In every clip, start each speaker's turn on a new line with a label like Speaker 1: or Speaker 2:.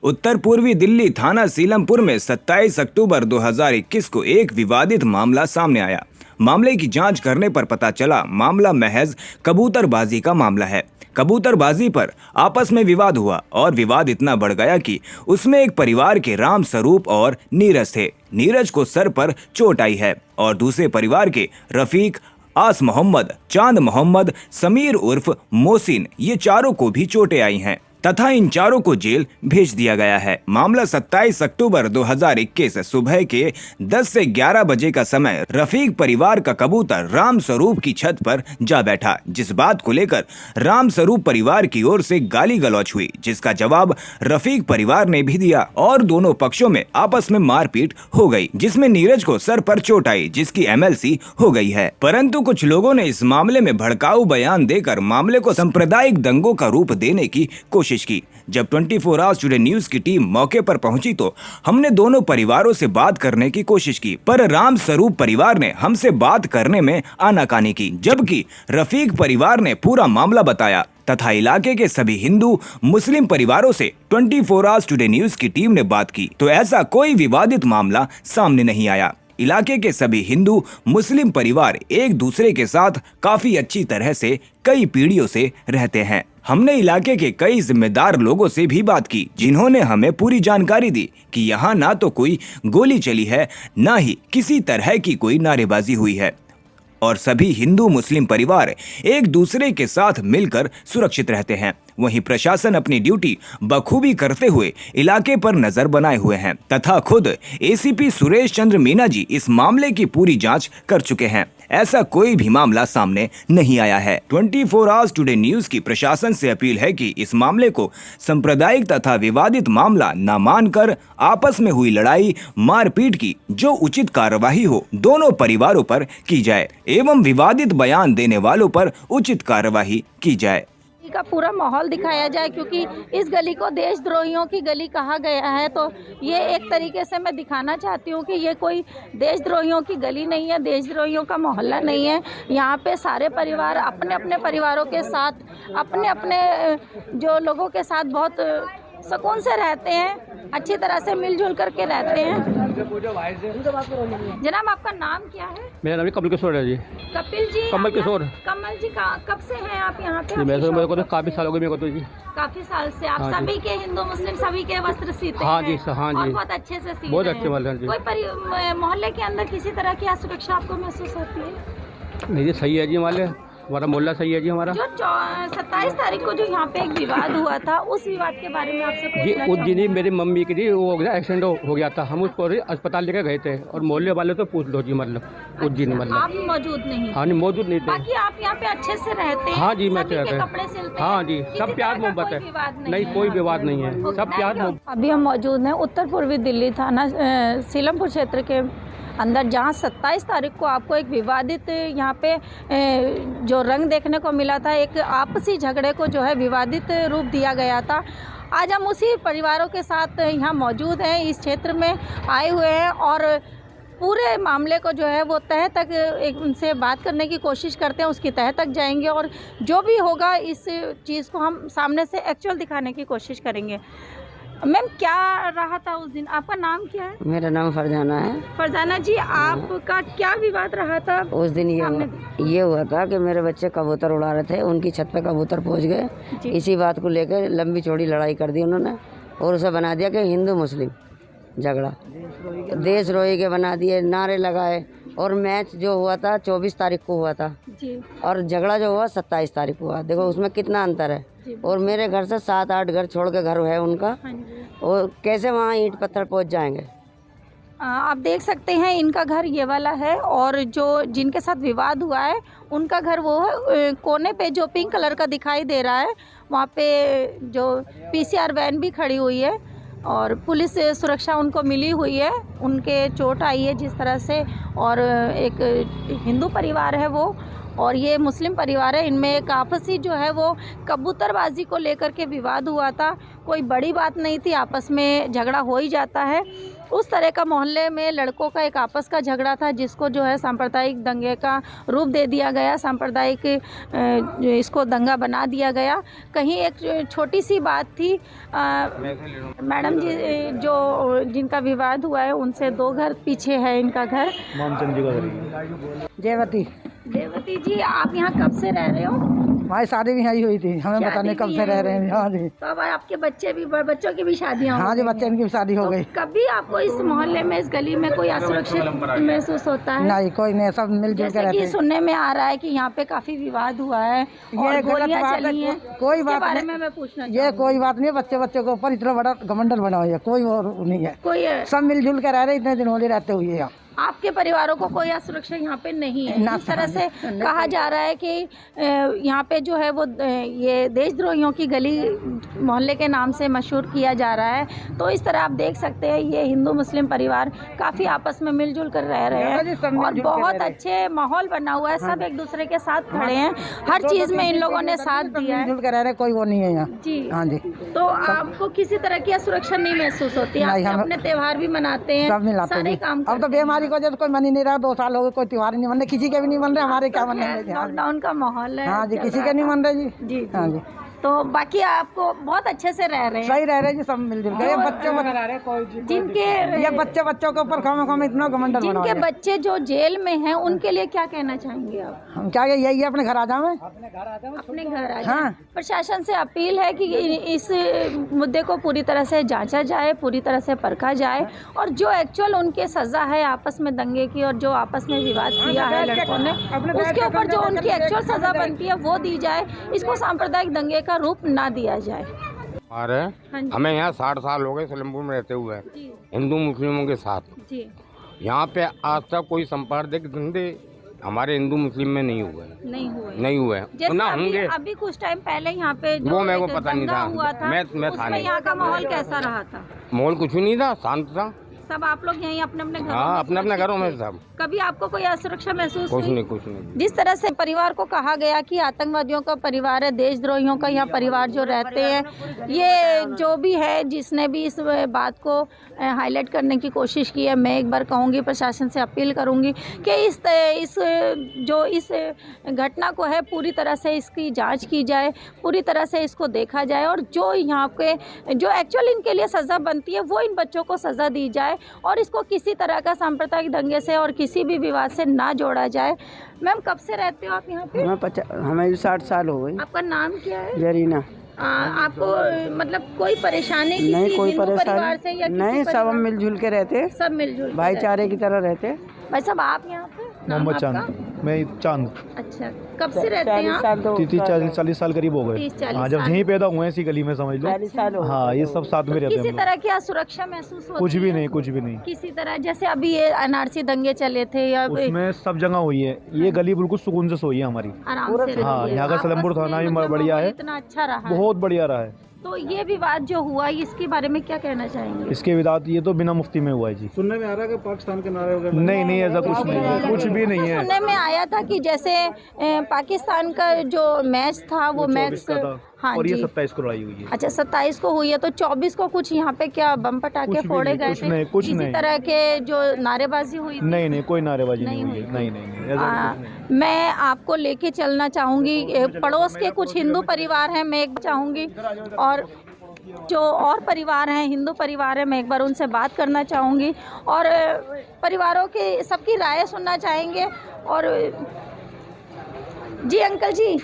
Speaker 1: उत्तर पूर्वी दिल्ली थाना सीलमपुर में 27 अक्टूबर 2021 को एक विवादित मामला सामने आया। मामले की जांच करने पर पता चला मामला महज कबूतरबाजी का मामला है। कबूतरबाजी पर आपस में विवाद हुआ और विवाद इतना बढ़ गया कि उसमें एक परिवार के राम स्वरूप और नीरज थे। नीरज को सर पर चोट आई है और दूसरे परिवार के रफीक, आस मोहम्मद, चांद मोहम्मद, समीर उर्फ मोहसिन, ये चारों को भी चोटें आई हैं तथा इन चारों को जेल भेज दिया गया है। मामला 27 अक्टूबर 2021 सुबह के 10 से 11 बजे का समय रफीक परिवार का कबूतर राम स्वरूप की छत पर जा बैठा, जिस बात को लेकर राम स्वरूप परिवार की ओर से गाली गलौच हुई, जिसका जवाब रफीक परिवार ने भी दिया और दोनों पक्षों में आपस में मारपीट हो गई, जिसमें नीरज को सर पर चोट आई, जिसकी MLC हो गई है। परंतु कुछ लोगों ने इस मामले में भड़काऊ बयान देकर मामले को सांप्रदायिक दंगों का रूप देने की कोशिश की। जब 24 आवर्स टुडे न्यूज की टीम मौके पर पहुंची तो हमने दोनों परिवारों से बात करने की कोशिश की, पर राम स्वरूप परिवार ने हमसे बात करने में आनाकानी की, जबकि रफीक परिवार ने पूरा मामला बताया तथा इलाके के सभी हिंदू मुस्लिम परिवारों से 24 आवर्स टुडे न्यूज की टीम ने बात की तो ऐसा कोई विवादित मामला सामने नहीं आया। इलाके के सभी हिंदू मुस्लिम परिवार एक दूसरे के साथ काफी अच्छी तरह से कई पीढ़ियों से रहते हैं। हमने इलाके के कई जिम्मेदार लोगों से भी बात की, जिन्होंने हमें पूरी जानकारी दी कि यहाँ ना तो कोई गोली चली है, ना ही किसी तरह की कोई नारेबाजी हुई है और सभी हिंदू मुस्लिम परिवार एक दूसरे के साथ मिलकर सुरक्षित रहते हैं। वहीं प्रशासन अपनी ड्यूटी बखूबी करते हुए इलाके पर नजर बनाए हुए हैं तथा खुद ACP सुरेश चंद्र मीना जी इस मामले की पूरी जांच कर चुके हैं। ऐसा कोई भी मामला सामने नहीं आया है। 24 आवर्स टुडे न्यूज की प्रशासन से अपील है कि इस मामले को सांप्रदायिक तथा विवादित मामला न मानकर आपस में हुई लड़ाई मारपीट की जो उचित कार्यवाही हो दोनों परिवारों पर की जाए एवं विवादित बयान देने वालों पर उचित कार्यवाही की जाए
Speaker 2: का पूरा माहौल दिखाया जाए, क्योंकि इस गली को देशद्रोहियों की गली कहा गया है। तो ये एक तरीके से मैं दिखाना चाहती हूँ कि ये कोई देशद्रोहियों की गली नहीं है, देशद्रोहियों का मोहल्ला नहीं है। यहाँ पे सारे परिवार अपने अपने परिवारों के साथ, अपने अपने जो लोगों के साथ बहुत सुकून से रहते हैं, अच्छी तरह से मिलजुल करके रहते हैं। जनाब, आपका नाम क्या है?
Speaker 3: मेरा नाम कमल किशोर है जी।
Speaker 2: कपिल जी,
Speaker 3: कमल किशोर।
Speaker 2: कमल जी, कब से हैं आप यहाँ पे?
Speaker 3: मेरे को तो काफी साल हो गए मेरे को तो जी।
Speaker 2: काफी साल से आप सभी के हिंदू मुस्लिम सभी के वस्त्र सीते
Speaker 3: हाँ
Speaker 2: हैं?
Speaker 3: जी, हाँ जी।
Speaker 2: और बहुत अच्छे से सीते
Speaker 3: बहुत
Speaker 2: हैं।
Speaker 3: अच्छे वाले जी।
Speaker 2: कोई मोहल्ले के अंदर किसी तरह की असुरक्षा आपको महसूस होती है?
Speaker 3: नहीं जी, सही है जी, हमारा मोहल्ला सही है जी। हमारा
Speaker 2: जो 27 तारीख को जो यहाँ पे एक विवाद हुआ था, उस विवाद के बारे में आपसे
Speaker 3: जी, उस दिन ही मेरी मम्मी की जी वो हो गया, एक्सीडेंट हो गया था। हम उसको अस्पताल लेकर गए थे और मोहल्ले वाले तो पूछ लो जी, मतलब उस दिन मतलब
Speaker 2: आप मौजूद नहीं?
Speaker 3: हाँ, नहीं मौजूद नहीं थे।
Speaker 2: बाकी आप यहाँ पे अच्छे से रहते हैं?
Speaker 3: हाँ जी, मैं
Speaker 2: कपड़े सिलते हैं?
Speaker 3: हाँ जी, सब प्यार मोहब्बत है। नहीं, कोई विवाद नहीं है, सब प्यार मोहब्बत।
Speaker 2: अभी हम मौजूद हैं उत्तर पूर्वी दिल्ली थाना सीलमपुर क्षेत्र के अंदर, जहां 27 तारीख को आपको एक विवादित यहाँ पे जो रंग देखने को मिला था, एक आपसी झगड़े को जो है विवादित रूप दिया गया था। आज हम उसी परिवारों के साथ यहाँ मौजूद हैं, इस क्षेत्र में आए हुए हैं और पूरे मामले को जो है वो तह तक एक उनसे बात करने की कोशिश करते हैं, उसकी तह तक जाएंगे और जो भी होगा इस चीज़ को हम सामने से एक्चुअल दिखाने की कोशिश करेंगे। मैम, क्या रहा था उस दिन? आपका नाम क्या है?
Speaker 4: मेरा नाम फरजाना है।
Speaker 2: फरजाना जी, आपका क्या विवाद रहा था
Speaker 4: उस दिन? ये हुआ था कि मेरे बच्चे कबूतर उड़ा रहे थे, उनकी छत पे कबूतर पहुंच गए। इसी बात को लेकर लंबी चौड़ी लड़ाई कर दी उन्होंने और उसे बना दिया कि हिंदू मुस्लिम झगड़ा, देशद्रोही के बना दिए, नारे लगाए। और मैच जो हुआ था 24 तारीख को हुआ था
Speaker 2: जी, और
Speaker 4: झगड़ा जो हुआ 27 तारीख को हुआ। देखो उसमें कितना अंतर है। और मेरे घर से 7-8 घर छोड़ के घर है उनका, और कैसे वहाँ ईंट पत्थर पहुँच जाएंगे?
Speaker 2: आप देख सकते हैं इनका घर ये वाला है और जो जिनके साथ विवाद हुआ है उनका घर वो है कोने पे जो पिंक कलर का दिखाई दे रहा है। वहाँ पे जो PCR वैन भी खड़ी हुई है और पुलिस सुरक्षा उनको मिली हुई है। उनके चोट आई है जिस तरह से, और एक हिंदू परिवार है वो, और ये मुस्लिम परिवार है, इनमें एक आपसी जो है वो कबूतरबाजी को लेकर के विवाद हुआ था। कोई बड़ी बात नहीं थी, आपस में झगड़ा हो ही जाता है। उस तरह का मोहल्ले में लड़कों का एक आपस का झगड़ा था, जिसको जो है सांप्रदायिक दंगे का रूप दे दिया गया, सांप्रदायिक इसको दंगा बना दिया गया। कहीं एक छोटी सी बात थी, मैडम जी जो जिनका विवाद हुआ है उनसे 2 घर पीछे है इनका घर।
Speaker 5: मामचंद जी का घर।
Speaker 6: जयवती।
Speaker 2: देवती जी, आप यहाँ कब से रह रहे हो?
Speaker 6: हमारी शादी भी यही हुई थी, हमें पता नहीं कब से रह रहे हैं। हाँ जी।
Speaker 2: तो अब आपके बच्चों की भी शादियाँ?
Speaker 6: हाँ जी, बच्चे इनकी भी शादी हो गई।
Speaker 2: कभी आपको इस मोहल्ले में, इस गली में कोई असुरक्षित महसूस होता है?
Speaker 6: नहीं, कोई नहीं, सब मिलजुल के रहते हैं।
Speaker 2: सुनने में आ रहा है कि यहाँ पे काफी विवाद हुआ है और गोलियां चली हैं।
Speaker 6: कोई बात
Speaker 2: बारे
Speaker 6: नहीं,
Speaker 2: में मैं पूछना
Speaker 6: ये कोई बात नहीं। बच्चे के ऊपर इतना बड़ा घमंडल बना हुआ है, कोई और नहीं है।
Speaker 2: कोई
Speaker 6: सब मिलजुल के रह रहे, इतने दिन होले रहते हुए यहाँ।
Speaker 2: आपके परिवारों को कोई असुरक्षा यहाँ पे नहीं है? इस तरह से कहा जा रहा है कि यहाँ पे जो है वो ये देशद्रोहियों की गली मोहल्ले के नाम से मशहूर किया जा रहा है। तो इस तरह आप देख सकते हैं ये हिंदू मुस्लिम परिवार काफ़ी आपस में मिलजुल कर रह रहे हैं और बहुत अच्छे माहौल बना हुआ है। सब एक दूसरे के साथ खड़े हैं, हर चीज़ में इन लोगों ने साथ दिया है।
Speaker 6: मिलजुल के रह रहे, कोई वो नहीं है यहाँ
Speaker 2: जी।
Speaker 6: हाँ जी।
Speaker 2: तो आपको किसी तरह की असुरक्षा नहीं महसूस होती? आप अपने त्योहार भी मनाते हैं,
Speaker 6: सब मिलाते
Speaker 2: सारे
Speaker 6: हैं।
Speaker 2: काम
Speaker 6: अब तो बीमारी को जब कोई मन ही नहीं रहा, 2 साल हो गए, कोई त्योहार नहीं मन रहे, किसी के भी नहीं मन रहे, हमारे क्या मन रहे।
Speaker 2: लॉकडाउन का माहौल है।
Speaker 6: हाँ जी, किसी के नहीं मन रहे जी।
Speaker 2: जी
Speaker 6: हाँ जी।
Speaker 2: तो बाकी आपको बहुत अच्छे से रह रहे हैं?
Speaker 6: सही रह रहे जी, सब मिलजुल के।
Speaker 2: जिनके
Speaker 6: ये बच्चों के ऊपर खाम इतना घमंडल बना हुआ
Speaker 2: जिनके
Speaker 6: है।
Speaker 2: बच्चे जो जेल में हैं उनके लिए क्या कहना चाहेंगे आप?
Speaker 6: हम क्या यही है, अपने घर आ जाओ।
Speaker 2: अपने घर आ जाएं।
Speaker 6: हाँ।
Speaker 2: प्रशासन से अपील है कि इस मुद्दे को पूरी तरह से जांचा जाए, पूरी तरह से परखा जाए और जो एक्चुअल उनके सजा है आपस में दंगे की और जो आपस में विवाद किया है लड़कों ने, उसके ऊपर जो उनकी एक्चुअल सजा बनती है वो दी जाए। इसको सांप्रदायिक दंगे का रूप ना दिया जाए।
Speaker 7: अरे हमें यहाँ 60 साल हो गए सिलमपुर में रहते हुए, हिंदू मुस्लिमों के साथ।
Speaker 2: जी।
Speaker 7: यहाँ पे आज तक कोई सांप्रदायिक धंधे हमारे हिंदू मुस्लिम में नहीं हुए। नहीं हुए
Speaker 2: जैसे
Speaker 7: ना होंगे।
Speaker 2: अभी कुछ टाइम पहले यहाँ पे जो
Speaker 7: वो मेरे को पता नहीं था।
Speaker 2: हुआ था,
Speaker 7: मैं था
Speaker 2: उसमें
Speaker 7: नहीं।
Speaker 2: यहाँ का माहौल कैसा रहा था?
Speaker 7: माहौल कुछ नहीं था, शांत था।
Speaker 2: सब आप लोग यहीं अपने अपने घरों
Speaker 7: हाँ,
Speaker 2: में
Speaker 7: अपने अपने घरों में सब।
Speaker 2: कभी आपको कोई असुरक्षा महसूस
Speaker 7: कुछ
Speaker 2: हुई?
Speaker 7: नहीं।
Speaker 2: जिस तरह से परिवार को कहा गया कि आतंकवादियों का परिवार है, देशद्रोहियों का यहाँ परिवार जो रहते हैं, ये जो भी है जिसने भी इस बात को हाईलाइट करने की कोशिश की है, मैं एक बार कहूँगी, प्रशासन से अपील करूँगी कि इस घटना को है पूरी तरह से इसकी जांच की जाए, पूरी तरह से इसको देखा जाए और जो यहाँ पे जो एक्चुअल इनके लिए सज़ा बनती है वो इन बच्चों को सज़ा दी जाए और इसको किसी तरह का सांप्रदायिक दंगे से और किसी भी विवाद से ना जोड़ा जाए। मैम, कब से रहते हो आप यहाँ पे?
Speaker 6: हमें 60 साल हो गए।
Speaker 2: आपका नाम क्या है?
Speaker 6: जरीना।
Speaker 2: आपको मतलब कोई परेशानी किसी
Speaker 6: नहीं, कोई
Speaker 2: हिंदू परिवार से या
Speaker 6: नहीं,
Speaker 2: किसी
Speaker 6: सब हम मिलजुल के रहते,
Speaker 2: सब मिलजुल
Speaker 6: भाईचारे की तरह रहते।
Speaker 2: भाई साहब, आप यहाँ पे? नाम
Speaker 5: मोहम्मद
Speaker 2: आपका?
Speaker 5: चांद। मैं चांद।
Speaker 2: अच्छा, कब से रहते हैं आप?
Speaker 5: 40 साल करीब हो गए।
Speaker 2: 30-40
Speaker 5: हाँ, जब
Speaker 2: साल।
Speaker 5: यहीं पैदा हुए हैं इसी गली में, समझ लो। हाँ, ये सब साथ में रहते
Speaker 2: किसी
Speaker 5: हैं।
Speaker 2: तरह की असुरक्षा महसूस होती
Speaker 5: कुछ भी
Speaker 2: है?
Speaker 5: नहीं, कुछ भी नहीं।
Speaker 2: किसी तरह, जैसे अभी ये एनआरसी दंगे चले थे या
Speaker 5: उसमें सब जगह हुई है। ये गली बिल्कुल सुकून से सोई है हमारी।
Speaker 2: आराम से
Speaker 5: हाँ,
Speaker 2: रही है।
Speaker 5: यहाँ का
Speaker 2: आपस
Speaker 5: सिलमपुर
Speaker 2: में
Speaker 5: थाना भी
Speaker 2: मतलब
Speaker 5: बढ़िया
Speaker 2: माहौल
Speaker 5: है,
Speaker 2: इतना अच्छा रहा है।
Speaker 5: बहुत बढ़िया रहा है।
Speaker 2: तो ये विवाद जो हुआ, इसके बारे में क्या कहना चाहेंगे?
Speaker 5: इसके विदात ये तो बिना मुफ्ती में हुआ है जी।
Speaker 8: सुनने में आ रहा है कि पाकिस्तान के नारे वगैरह।
Speaker 5: नहीं, ऐसा कुछ नहीं है, कुछ भी नहीं है।
Speaker 2: सुनने में आया था कि जैसे पाकिस्तान का जो मैच था वो मैच, हाँ
Speaker 5: और ये
Speaker 2: जी।
Speaker 5: 27 को लड़ाई हुई है।
Speaker 2: अच्छा, 27 को हुई है, तो 24 को कुछ यहाँ पे क्या बम पटाखे
Speaker 5: कुछ भी
Speaker 2: फोड़े
Speaker 5: नहीं,
Speaker 2: गए
Speaker 5: कुछ
Speaker 2: थे?
Speaker 5: नहीं, कुछ
Speaker 2: किसी
Speaker 5: नहीं।
Speaker 2: तरह के जो नारेबाजी हुई थी?
Speaker 5: नहीं, कोई नारेबाजी
Speaker 2: नहीं
Speaker 5: नहीं हुई है।
Speaker 2: हुई।
Speaker 5: नहीं, ऐसा कुछ नहीं।
Speaker 2: मैं आपको लेके चलना चाहूँगी, पड़ोस के कुछ हिंदू परिवार हैं, मैं एक चाहूँगी, और जो और परिवार हैं, हिंदू परिवार है, मैं एक बार उनसे बात करना चाहूँगी और परिवारों के सबकी राय सुनना चाहेंगे। और जी अंकल जी,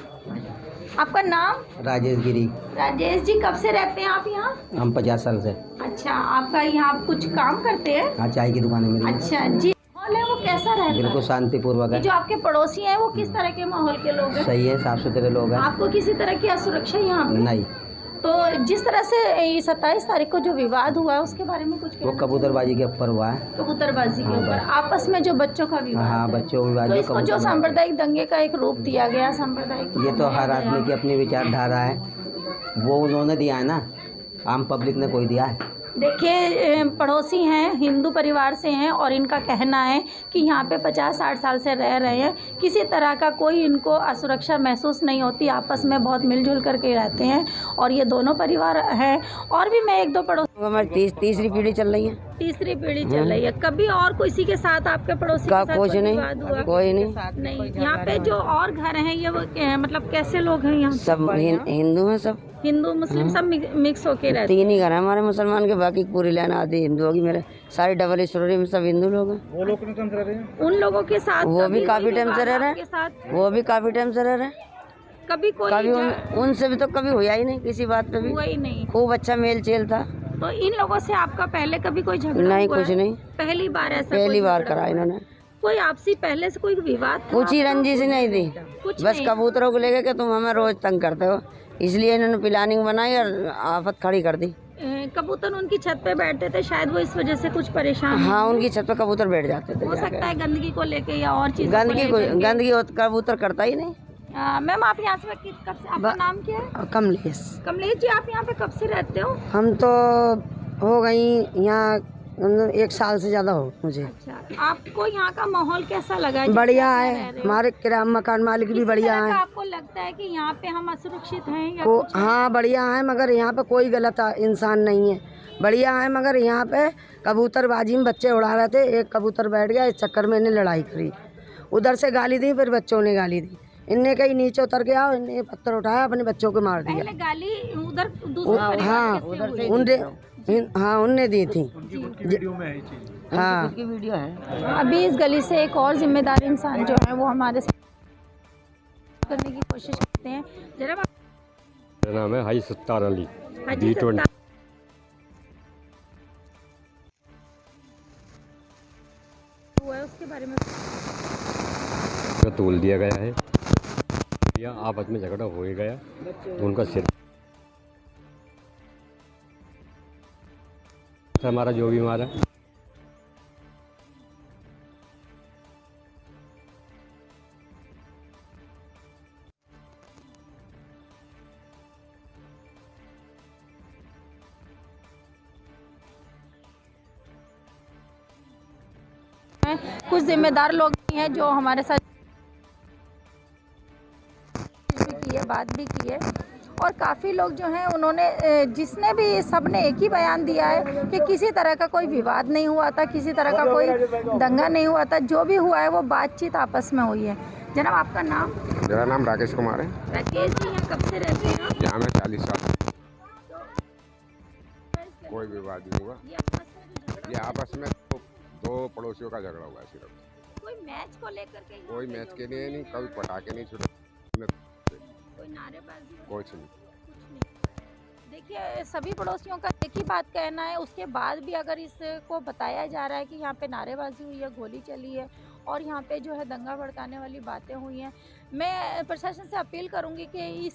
Speaker 2: आपका नाम?
Speaker 4: राजेश गिरी।
Speaker 2: राजेश जी, कब से रहते हैं आप यहाँ?
Speaker 4: हम 50 साल से।
Speaker 2: अच्छा, आपका यहाँ आप कुछ काम करते हैं?
Speaker 4: हाँ, चाय की दुकान है मेरी।
Speaker 2: अच्छा जी। माहौल है वो कैसा रहता है?
Speaker 4: बिल्कुल शांतिपूर्वक है।
Speaker 2: जो आपके पड़ोसी हैं वो किस तरह के माहौल के लोग हैं?
Speaker 4: सही है, साफ सुथरे लोग हैं।
Speaker 2: आपको किसी तरह की असुरक्षा यहाँ पे?
Speaker 4: नहीं।
Speaker 2: तो जिस तरह से 27 तारीख को जो विवाद हुआ है उसके बारे में कुछ
Speaker 4: वो कबूतरबाजी के ऊपर हुआ है।
Speaker 2: कबूतरबाजी के ऊपर आपस में जो बच्चों का विवाद
Speaker 4: हाँ,
Speaker 2: है।
Speaker 4: बच्चों को विवाद
Speaker 2: तो
Speaker 4: में
Speaker 2: इसको जो
Speaker 4: कबूतर-
Speaker 2: सांप्रदायिक दंगे का एक रूप दिया गया, सांप्रदायिक,
Speaker 4: ये तो हर आदमी की अपनी विचारधारा है, वो उन्होंने दिया है ना, आम पब्लिक ने कोई दिया है।
Speaker 2: देखिए पड़ोसी हैं, हिंदू परिवार से हैं और इनका कहना है कि यहाँ पे 50-60 साल से रह रहे हैं, किसी तरह का कोई इनको असुरक्षा महसूस नहीं होती, आपस में बहुत मिलजुल करके रहते हैं और ये दोनों परिवार हैं। और भी मैं 1-2 पड़ोसी,
Speaker 4: हमारी तीसरी पीढ़ी चल रही है।
Speaker 2: तीसरी पीढ़ी चल रही है। कभी और किसी के साथ आपके पड़ोसी के साथ
Speaker 4: कुछ
Speaker 2: कोई
Speaker 4: नहीं,
Speaker 2: विवाद हुआ?
Speaker 4: कोई नहीं।
Speaker 2: यहाँ पे जो और घर हैं ये मतलब कैसे लोग हैं यहाँ?
Speaker 4: सब हिंदू हैं, सब
Speaker 2: हिंदू मुस्लिम सब मिक्स होके रहते
Speaker 4: 3 ही घर हैं हमारे मुसलमान के, बाकी पूरी लाइन आधी हिंदू होगी। मेरे सारी डबल स्टोरी में सब हिंदू लोग हैं।
Speaker 8: वो लोग कितने टाइम से रह रहे हैं?
Speaker 2: उन लोगों के साथ
Speaker 4: वो भी
Speaker 2: कभी
Speaker 4: काफी
Speaker 2: कोई
Speaker 4: टाइम से रह
Speaker 2: विवाद
Speaker 4: रहे
Speaker 2: आपके साथ?
Speaker 4: हैं, वो भी काफी टाइम से रह रहे हैं।
Speaker 2: कभी कोई
Speaker 4: कभी उनसे भी तो कभी हुआ ही नहीं, किसी बात पे भी
Speaker 2: हुआ ही नहीं।
Speaker 4: खूब अच्छा मेल चेल था।
Speaker 2: तो इन लोगों से आपका पहले कभी कोई झगड़ा
Speaker 4: नहीं,
Speaker 2: हुआ
Speaker 4: कुछ
Speaker 2: है?
Speaker 4: नहीं,
Speaker 2: पहली बार ऐसा
Speaker 4: पहली
Speaker 2: कोई
Speaker 4: बार
Speaker 2: झगड़ा
Speaker 4: करा
Speaker 2: हुआ?
Speaker 4: इन्होंने।
Speaker 2: कोई आपसी पहले से कोई विवाद था?
Speaker 4: कुछ ही रंजिश नहीं थी,
Speaker 2: कुछ
Speaker 4: बस
Speaker 2: नहीं।
Speaker 4: कबूतरों को लेकर के तुम हमें रोज तंग करते हो, इसलिए इन्होंने प्लानिंग बनाई और आफत खड़ी कर दी।
Speaker 2: कबूतर उनकी छत पे बैठते थे, शायद वो इस वजह से कुछ परेशान
Speaker 4: हाँ, उनकी छत पे कबूतर बैठ जाते थे।
Speaker 2: हो सकता है गंदगी को लेके या और चीज़।
Speaker 4: गंदगी कबूतर करता ही नहीं।
Speaker 2: मैम आप यहाँ से कब से, आपका नाम क्या है?
Speaker 4: कमलेश।
Speaker 2: कमलेश जी, आप यहाँ पे कब से रहते हो?
Speaker 4: हम तो हो गई यहाँ 1 साल से ज़्यादा हो मुझे।
Speaker 2: अच्छा, आपको यहाँ का माहौल कैसा लगा?
Speaker 4: बढ़िया है, हमारे किराया मकान मालिक भी बढ़िया है।
Speaker 2: आपको लगता है कि यहाँ पे हम असुरक्षित हैं या कुछ?
Speaker 4: हाँ बढ़िया है, मगर यहाँ पे कोई गलत इंसान नहीं है, बढ़िया है। मगर यहाँ पे कबूतरबाजी में बच्चे उड़ा रहे थे, एक कबूतर बैठ गया, इस चक्कर में इन्हें लड़ाई करी, उधर से गाली दी, फिर बच्चों ने गाली दी, इनने कहीं नीचे उतर के आओ, इन्हें पत्थर उठाया, अपने बच्चों को मार दिया।
Speaker 2: पहले गाली उधर दूसरे परिवार से हुई?
Speaker 4: हाँ उनने दी थी।
Speaker 8: वीडियो में है ये चीज़।
Speaker 4: हाँ,
Speaker 2: वीडियो है। अभी इस गली से एक और जिम्मेदार इंसान जो है वो हमारे साथ करने की कोशिश करते हैं। जरा
Speaker 9: मेरा नाम है हाजी सत्तार अली,
Speaker 2: हाजी
Speaker 9: D20
Speaker 2: हुआ है उसके बारे में
Speaker 9: का तोल दिया गया है, या आपस में झगड़ा हो ही गया तो उनका सिर हमारा जो भी मारा।
Speaker 2: कुछ जिम्मेदार लोग भी हैं जो हमारे साथ भी किए, बात भी की है और काफ़ी लोग जो हैं उन्होंने जिसने भी सबने एक ही बयान दिया है कि किसी तरह का कोई विवाद नहीं हुआ था, किसी तरह का कोई दंगा नहीं हुआ था, जो भी हुआ है वो बातचीत आपस में हुई है। जनाब आपका नाम?
Speaker 7: मेरा नाम राकेश कुमार है।
Speaker 2: राकेश जी, यहाँ कब से रहते हैं आप?
Speaker 7: यहाँ मैं 40 साल, कोई विवाद नहीं हुआ। ये आपस में दो पड़ोसियों का झगड़ा हुआ है सिर्फ।
Speaker 2: कोई मैच को लेकर के?
Speaker 7: कोई मैच के लिए नहीं, कभी पटाखे नहीं छुड़े,
Speaker 2: कोई नारेबाजी?
Speaker 7: कुछ नहीं।
Speaker 2: देखिए सभी पड़ोसियों का एक ही बात कहना है, उसके बाद भी अगर इसको बताया जा रहा है कि यहाँ पे नारेबाजी हुई है, गोली चली है और यहाँ पे जो है दंगा भड़काने वाली बातें हुई हैं, मैं प्रशासन से अपील करूँगी कि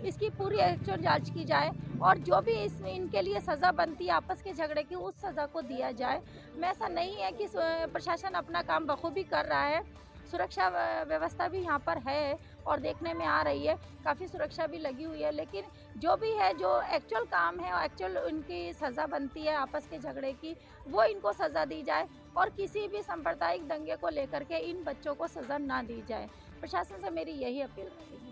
Speaker 2: इसकी पूरी एक्चुअल जांच की जाए और जो भी इनके लिए सज़ा बनती है आपस के झगड़े की, उस सज़ा को दिया जाए। मैं ऐसा नहीं है कि प्रशासन अपना काम बखूबी कर रहा है, सुरक्षा व्यवस्था भी यहाँ पर है और देखने में आ रही है, काफ़ी सुरक्षा भी लगी हुई है, लेकिन जो भी है, जो एक्चुअल काम है और एक्चुअल इनकी सज़ा बनती है आपस के झगड़े की, वो इनको सज़ा दी जाए और किसी भी सांप्रदायिक दंगे को लेकर के इन बच्चों को सज़ा ना दी जाए। प्रशासन से मेरी यही अपील रहेगी।